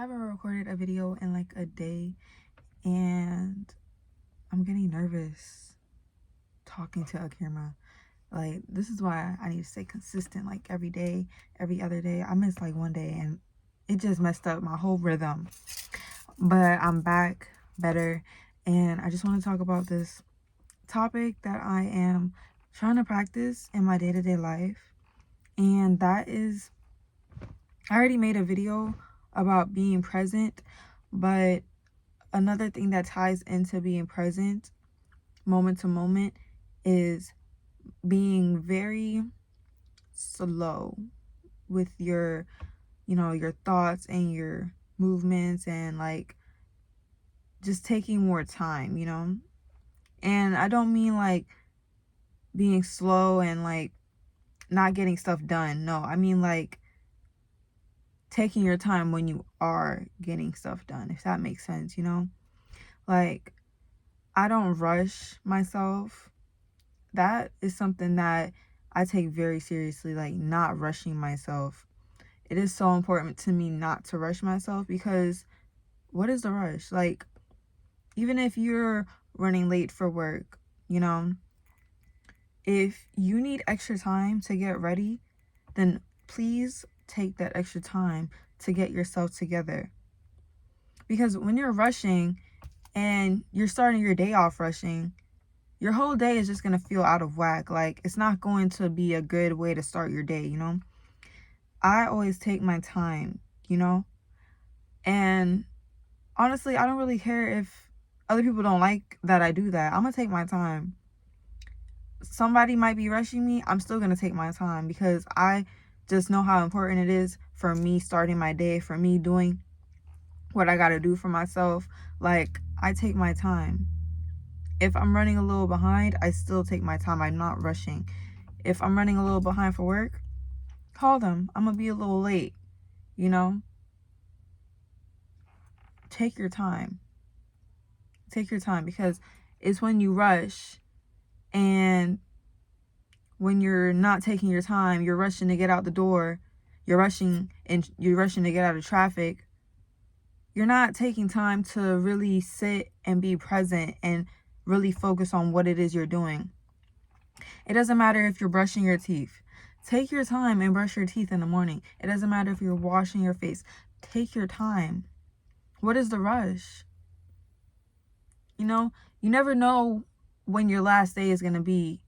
haven't recorded a video in like a day, and I'm getting nervous talking to a camera. Like, this is why I need to stay consistent, like every day, every other day. I missed like one day and it just messed up my whole rhythm. But I'm back better, and I just want to talk about this topic that I am trying to practice in my day-to-day life. And that is, I already made a video about being present, but another thing that ties into being present moment to moment is being very slow with your your thoughts and your movements, and like just taking more time. And I don't mean like being slow and like not getting stuff done. No, I mean like taking your time when you are getting stuff done, if that makes sense. Like, I don't rush myself. That is something that I take very seriously, like not rushing myself. It is so important to me not to rush myself, because what is the rush? Like, even if you're running late for work, if you need extra time to get ready, then please take that extra time to get yourself together. Because when you're rushing and you're starting your day off rushing, your whole day is just going to feel out of whack. Like, it's not going to be a good way to start your day. I always take my time. And honestly, I don't really care if other people don't like that I do that. I'm going to take my time. Somebody might be rushing me. I'm still going to take my time, because I just know how important it is for me starting my day, for me doing what I got to do for myself. Like, I take my time. If I'm running a little behind, I still take my time. I'm not rushing. If I'm running a little behind for work, call them. I'm going to be a little late, you know? Take your time. Take your time, because it's when you rush and when you're not taking your time, you're rushing to get out the door, you're rushing to get out of traffic. You're not taking time to really sit and be present and really focus on what it is you're doing. It doesn't matter if you're brushing your teeth. Take your time and brush your teeth in the morning. It doesn't matter if you're washing your face. Take your time. What is the rush? You never know when your last day is going to be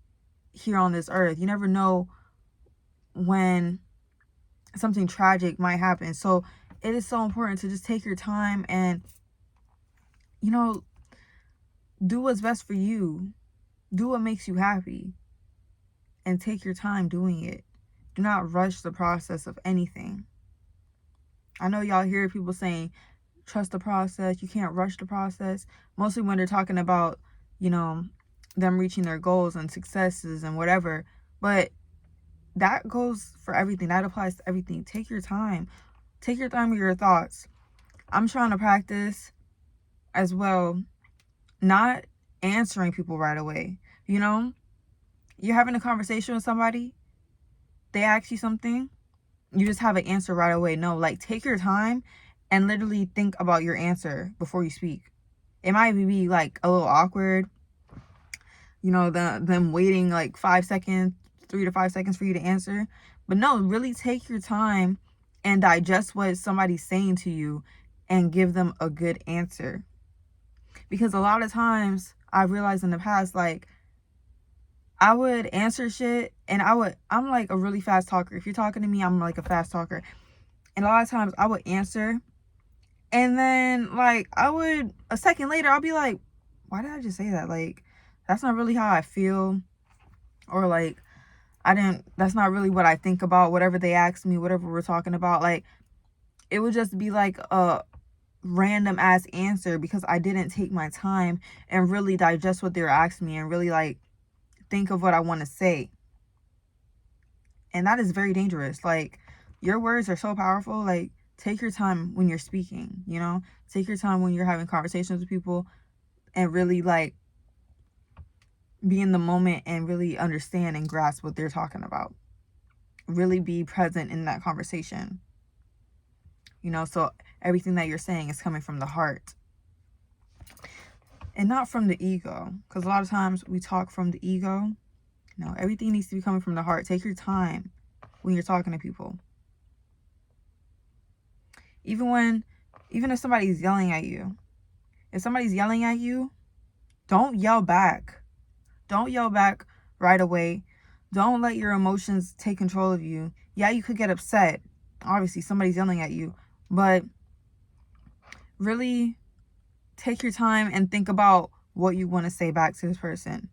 here on this earth. You never know when something tragic might happen. So it is so important to just take your time and, do what's best for you. Do what makes you happy. And take your time doing it. Do not rush the process of anything. I know y'all hear people saying, trust the process. You can't rush the process. Mostly when they're talking about, them reaching their goals and successes and whatever. But that goes for everything. That applies to everything. Take your time. Take your time with your thoughts. I'm trying to practice as well, not answering people right away. You're having a conversation with somebody, they ask you something, you just have an answer right away. No, like, take your time and literally think about your answer before you speak. It might be like a little awkward, them waiting like 5 seconds, 3 to 5 seconds for you to answer. But no, really take your time and digest what somebody's saying to you and give them a good answer. Because a lot of times I've realized in the past, like, I would answer shit and I'm like a really fast talker. If you're talking to me, I'm like a fast talker. And a lot of times I would answer, and then like a second later, I'll be like, why did I just say that? Like, that's not really how I feel. Or like, that's not really what I think about, whatever they ask me, whatever we're talking about. Like, it would just be like a random ass answer, because I didn't take my time and really digest what they were asking me and really like think of what I want to say. And that is very dangerous. Like, your words are so powerful. Like, take your time when you're speaking, take your time when you're having conversations with people, and really like be in the moment and really understand and grasp what they're talking about. Really be present in that conversation. you know, so everything that you're saying is coming from the heart and not from the ego, because a lot of times we talk from the ego. No, everything needs to be coming from the heart. Take your time when you're talking to people. Even if somebody's yelling at you, if somebody's yelling at you, don't yell back. Don't yell back right away. Don't let your emotions take control of you. Yeah, you could get upset. Obviously, somebody's yelling at you, but really take your time and think about what you want to say back to this person.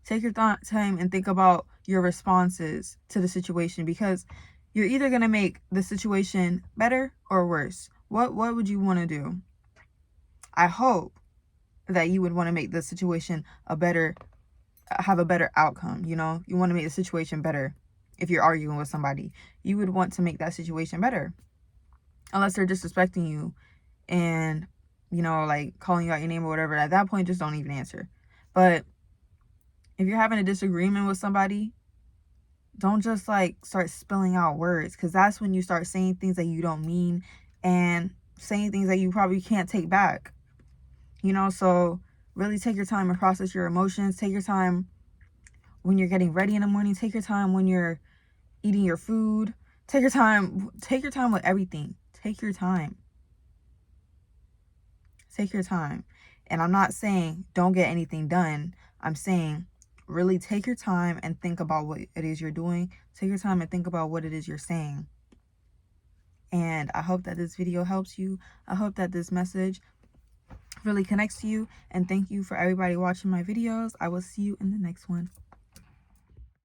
Take your time and think about your responses to the situation, because you're either going to make the situation better or worse. What would you want to do? I hope that you would want to make the situation have a better outcome. You know, you want to make the situation better. If you're arguing with somebody, you would want to make that situation better, unless they're disrespecting you and, you know, like calling you out your name or whatever. At that point, just don't even answer. But if you're having a disagreement with somebody, don't just like start spilling out words, because that's when you start saying things that you don't mean and saying things that you probably can't take back. You know, so really take your time and process your emotions. Take your time when you're getting ready in the morning. Take your time when you're eating your food. Take your time with everything. Take your time. Take your time. And I'm not saying don't get anything done. I'm saying really take your time and think about what it is you're doing. Take your time and think about what it is you're saying. And I hope that this video helps you. I hope that this message really connects to you. And thank you for everybody watching my videos. I will see you in the next one.